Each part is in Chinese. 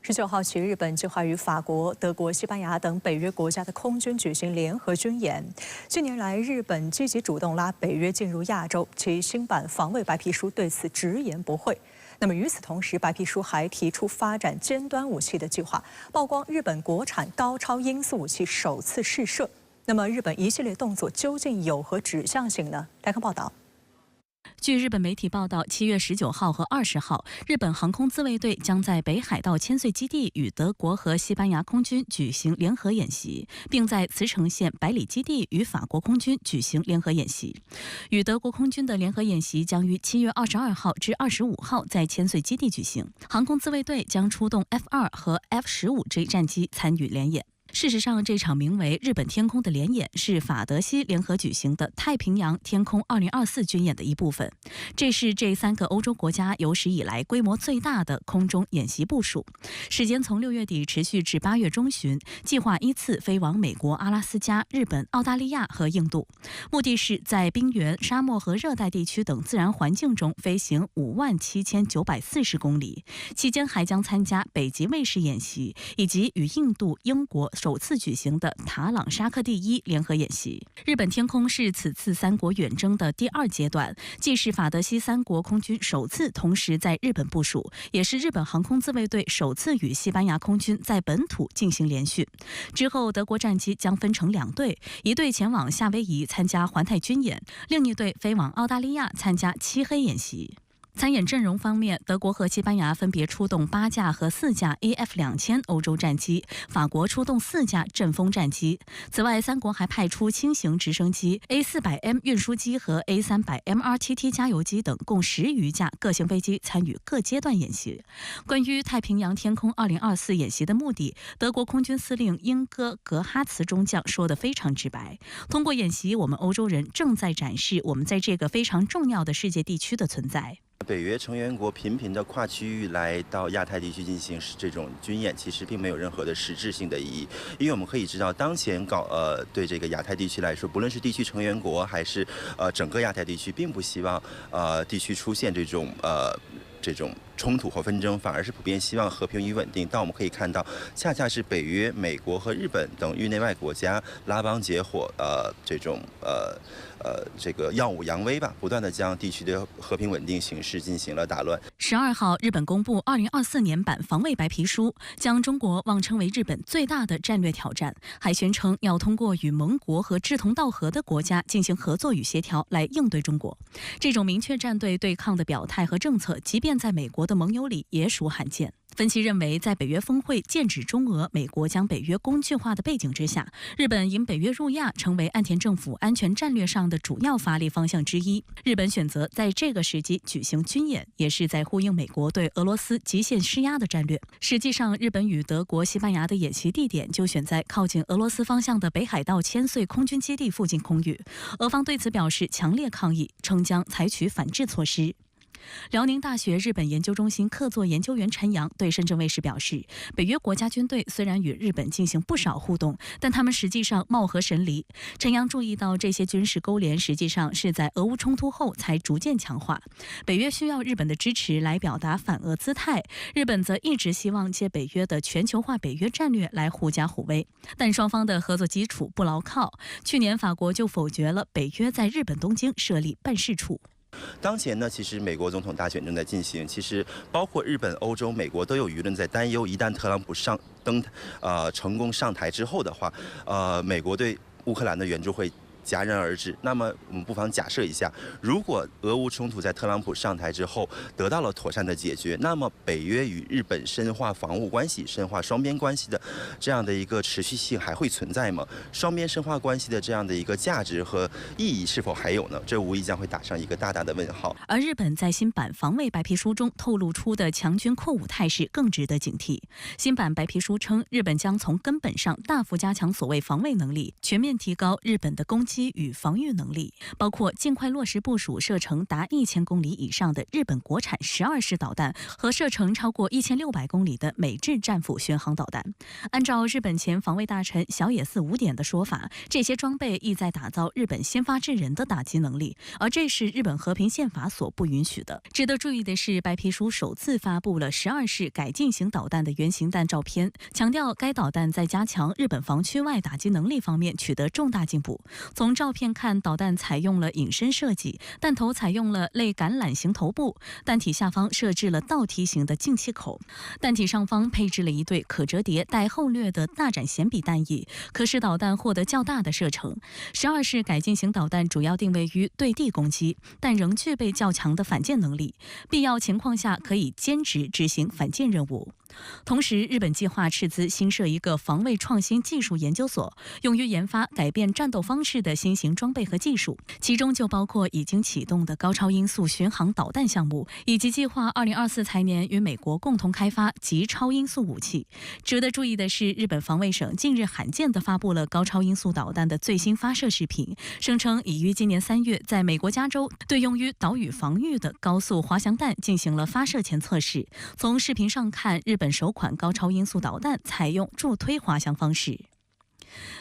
19号起，日本计划与法国、德国、西班牙等北约国家的空军举行联合军演。近年来，日本积极主动拉北约进入亚洲，其新版防卫白皮书对此直言不讳。那么与此同时，白皮书还提出发展尖端武器的计划，曝光日本国产高超音速武器首次试射。那么日本一系列动作究竟有何指向性呢？来看报道。据日本媒体报道，7月19号和20号，日本航空自卫队将在北海道千岁基地与德国和西班牙空军举行联合演习，并在茨城县百里基地与法国空军举行联合演习。与德国空军的联合演习将于7月22号至25号在千岁基地举行，航空自卫队将出动 F-2和 F-15J 战机参与联演。事实上，这场名为“日本天空”的联演是法德西联合举行的太平洋天空2024军演的一部分。这是这3个欧洲国家有史以来规模最大的空中演习部署，时间从6月底持续至8月中旬，计划依次飞往美国、阿拉斯加、日本、澳大利亚和印度，目的是在冰原、沙漠和热带地区等自然环境中飞行57940公里，期间还将参加北极卫士演习以及与印度、英国首次举行的塔朗沙克第1联合演习。日本天空是此次3国远征的第2阶段，既是法德西3国空军首次同时在日本部署，也是日本航空自卫队首次与西班牙空军在本土进行联训。之后，德国战机将分成2队，一队前往夏威夷参加环太军演，另一队飞往澳大利亚参加漆黑演习。参演阵容方面，德国和西班牙分别出动8架和4架 AF2000欧洲战机，法国出动4架阵风战机。此外，3国还派出轻型直升机、A400M 运输机和 A300MRTT 加油机等共10余架各型飞机参与各阶段演习。关于太平洋天空2024演习的目的，德国空军司令英戈·格哈茨中将说得非常直白：通过演习，我们欧洲人正在展示我们在这个非常重要的世界地区的存在。北约成员国频频的跨区域来到亚太地区进行这种军演，其实并没有任何的实质性的意义。因为我们可以知道，当前对这个亚太地区来说，不论是地区成员国还是整个亚太地区，并不希望地区出现这种冲突和纷争，反而是普遍希望和平与稳定。但我们可以看到，恰恰是北约、美国和日本等域内外国家拉帮结伙，这个耀武扬威吧，不断的将地区的和平稳定形势进行了打乱。12号，日本公布2024年版防卫白皮书，将中国妄称为日本最大的战略挑战，还宣称要通过与盟国和志同道合的国家进行合作与协调来应对中国。这种明确站队对抗的表态和政策，即便在美国的盟友里也属罕见。分析认为，在北约峰会剑指中俄、美国将北约工具化的背景之下，日本引北约入亚成为岸田政府安全战略上的主要发力方向之一。日本选择在这个时机举行军演，也是在呼应美国对俄罗斯极限施压的战略。实际上，日本与德国、西班牙的演习地点就选在靠近俄罗斯方向的北海道千岁空军基地附近空域。俄方对此表示强烈抗议，称将采取反制措施。辽宁大学日本研究中心客座研究员陈阳对深圳卫视表示，北约国家军队虽然与日本进行不少互动，但他们实际上貌合神离。陈阳注意到，这些军事勾连实际上是在俄乌冲突后才逐渐强化。北约需要日本的支持来表达反俄姿态，日本则一直希望借北约的全球化北约战略来狐假虎威，但双方的合作基础不牢靠。去年法国就否决了北约在日本东京设立办事处。当前呢，其实美国总统大选正在进行，其实包括日本、欧洲、美国都有舆论在担忧，一旦特朗普成功上台之后的话，美国对乌克兰的援助会戛然而止。那么我们不妨假设一下，如果俄乌冲突在特朗普上台之后得到了妥善的解决，那么北约与日本深化防务关系、深化双边关系的这样的一个持续性还会存在吗？双边深化关系的这样的一个价值和意义是否还有呢？这无疑将会打上一个大大的问号。而日本在新版防卫白皮书中透露出的强军扩武态势更值得警惕。新版白皮书称，日本将从根本上大幅加强所谓防卫能力，全面提高日本的攻击击与防御能力，包括尽快落实部署射程达1000公里以上的日本国产12式导弹和射程超过1600公里的美制战斧巡航导弹。按照日本前防卫大臣小野寺五典的说法，这些装备意在打造日本先发制人的打击能力，而这是日本和平宪法所不允许的。值得注意的是，白皮书首次发布了12式改进型导弹的原型弹照片，强调该导弹在加强日本防区外打击能力方面取得重大进步。从照片看，导弹采用了隐身设计，弹头采用了类橄榄型头部，弹体下方设置了倒梯形的进气口，弹体上方配置了一对可折叠带后掠的大展弦比弹翼，可使导弹获得较大的射程。12式改进型导弹主要定位于对地攻击，但仍具备较强的反舰能力，必要情况下可以兼职执行反舰任务。同时，日本计划斥资新设一个防卫创新技术研究所，用于研发改变战斗方式的新型装备和技术，其中就包括已经启动的高超音速巡航导弹项目，以及计划2024财年与美国共同开发极超音速武器。值得注意的是，日本防卫省近日罕见地发布了高超音速导弹的最新发射视频，声称已于今年3月在美国加州对用于岛屿防御的高速滑翔弹进行了发射前测试。从视频上看，日本首款高超音速导弹采用助推滑翔方式。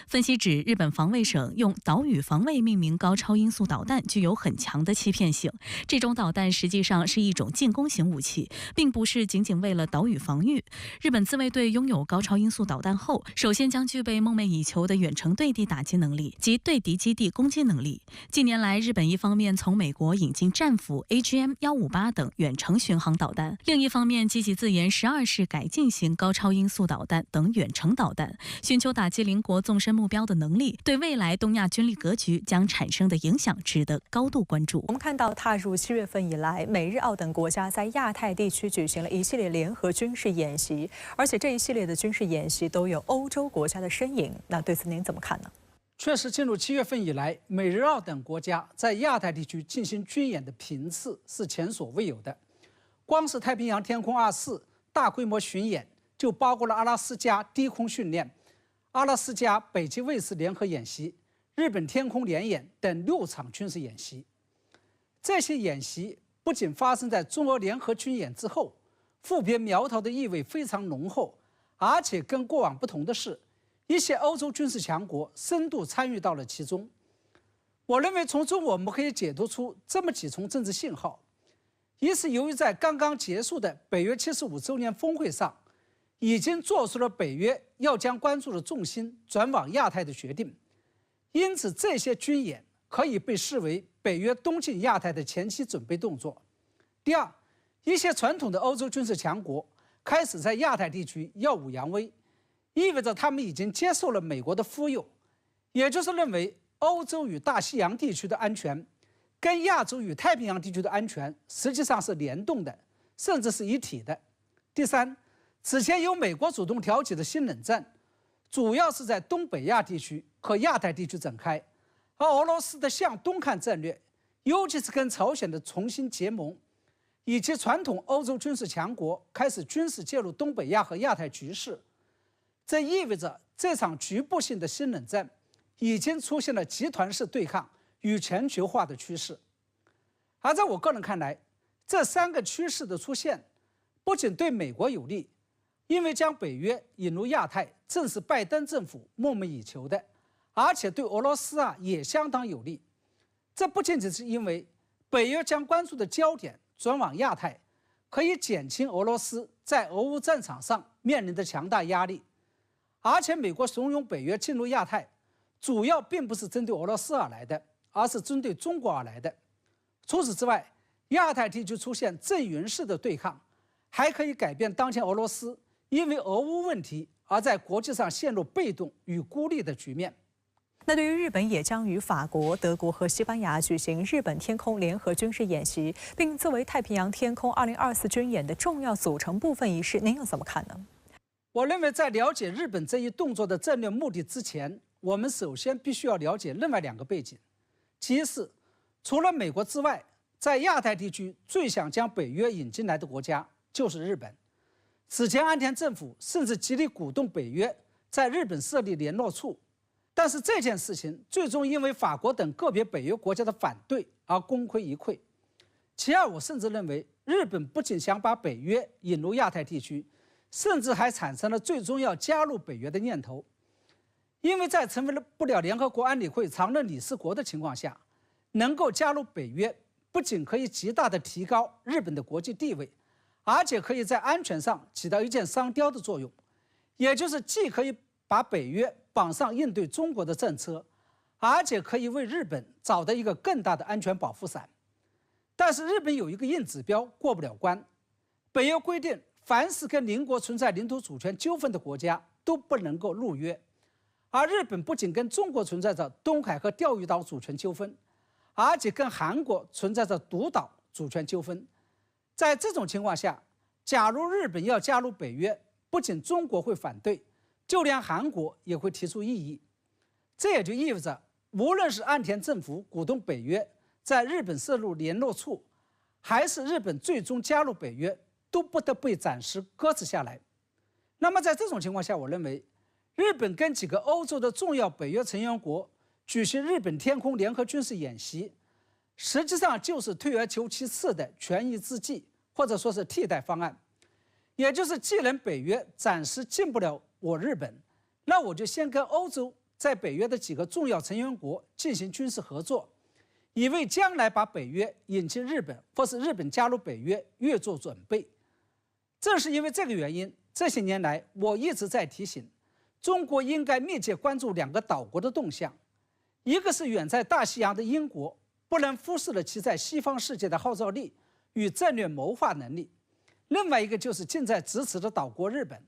分析指，日本防卫省用岛屿防卫命名高超音速导弹具有很强的欺骗性。这种导弹实际上是一种进攻型武器，并不是仅仅为了岛屿防御。日本自卫队拥有高超音速导弹后，首先将具备梦寐以求的远程对地打击能力及对敌基地攻击能力。近年来，日本一方面从美国引进战斧 AGM-158 等远程巡航导弹，另一方面积极自研12式改进型高超音速导弹等远程导弹，寻求打击邻国纵深目标的能力，对未来东亚军力格局将产生的影响值得高度关注。我们看到，踏入7月份以来，美日澳等国家在亚太地区举行了一系列联合军事演习，而且这一系列的军事演习都有欧洲国家的身影。那对此您怎么看呢？确实，进入7月份以来，美日澳等国家在亚太地区进行军演的频次是前所未有的。光是太平洋天空24大规模巡演，就包括了阿拉斯加低空训练、阿拉斯加北极卫士联合演习、日本天空联演等6场军事演习。这些演习不仅发生在中俄联合军演之后，赴别苗头的意味非常浓厚，而且跟过往不同的是，一些欧洲军事强国深度参与到了其中。我认为从中我们可以解读出这么几重政治信号：一是由于在刚刚结束的北约75周年峰会上，已经做出了北约要将关注的重心转往亚太的决定，因此这些军演可以被视为北约东进亚太的前期准备动作。第二，一些传统的欧洲军事强国开始在亚太地区耀武扬威，意味着他们已经接受了美国的忽悠，也就是认为欧洲与大西洋地区的安全跟亚洲与太平洋地区的安全实际上是联动的，甚至是一体的。第三，此前由美国主动挑起的新冷战，主要是在东北亚地区和亚太地区展开，而俄罗斯的向东看战略，尤其是跟朝鲜的重新结盟，以及传统欧洲军事强国开始军事介入东北亚和亚太局势，这意味着这场局部性的新冷战已经出现了集团式对抗与全球化的趋势。而在我个人看来，这3个趋势的出现不仅对美国有利，因为将北约引入亚太正是拜登政府梦寐以求的，而且对俄罗斯也相当有利。这不仅仅是因为北约将关注的焦点转往亚太，可以减轻俄罗斯在俄乌战场上面临的强大压力，而且美国怂恿北约进入亚太，主要并不是针对俄罗斯而来的，而是针对中国而来的。除此之外，亚太地区出现阵营式的对抗，还可以改变当前俄罗斯因为俄乌问题而在国际上陷入被动与孤立的局面。那对于日本也将与法国、德国和西班牙举行日本天空联合军事演习，并作为太平洋天空2024军演的重要组成部分一事，您又怎么看呢？我认为，在了解日本这一动作的战略目的之前，我们首先必须要了解另外2个背景。其一是，除了美国之外，在亚太地区最想将北约引进来的国家就是日本。此前，岸田政府甚至极力鼓动北约在日本设立联络处。但是这件事情最终因为法国等个别北约国家的反对而功亏一篑。其二，我甚至认为日本不仅想把北约引入亚太地区，甚至还产生了最终要加入北约的念头。因为在成为不了联合国安理会常任理事国的情况下，能够加入北约，不仅可以极大地提高日本的国际地位，而且可以在安全上起到一箭双雕的作用，也就是既可以把北约绑上应对中国的政策，而且可以为日本找到一个更大的安全保护伞。但是日本有一个硬指标过不了关，北约规定，凡是跟邻国存在领土主权纠纷的国家都不能够入约。而日本不仅跟中国存在着东海和钓鱼岛主权纠纷，而且跟韩国存在着独岛主权纠纷。在这种情况下，假如日本要加入北约，不仅中国会反对，就连韩国也会提出异议。这也就意味着，无论是岸田政府鼓动北约在日本设立联络处，还是日本最终加入北约，都不得被暂时搁置下来。那么在这种情况下，我认为日本跟几个欧洲的重要北约成员国举行日本天空联合军事演习，实际上就是退而求其次的权宜之计，或者说是替代方案。也就是既然北约暂时进不了我日本，那我就先跟欧洲在北约的几个重要成员国进行军事合作，以为将来把北约引进日本，或是日本加入北约越做准备。正是因为这个原因，这些年来我一直在提醒中国应该密切关注两个岛国的动向，一个是远在大西洋的英国，不能忽视了其在西方世界的号召力与战略谋划能力；另外一个就是近在咫尺的岛国日本。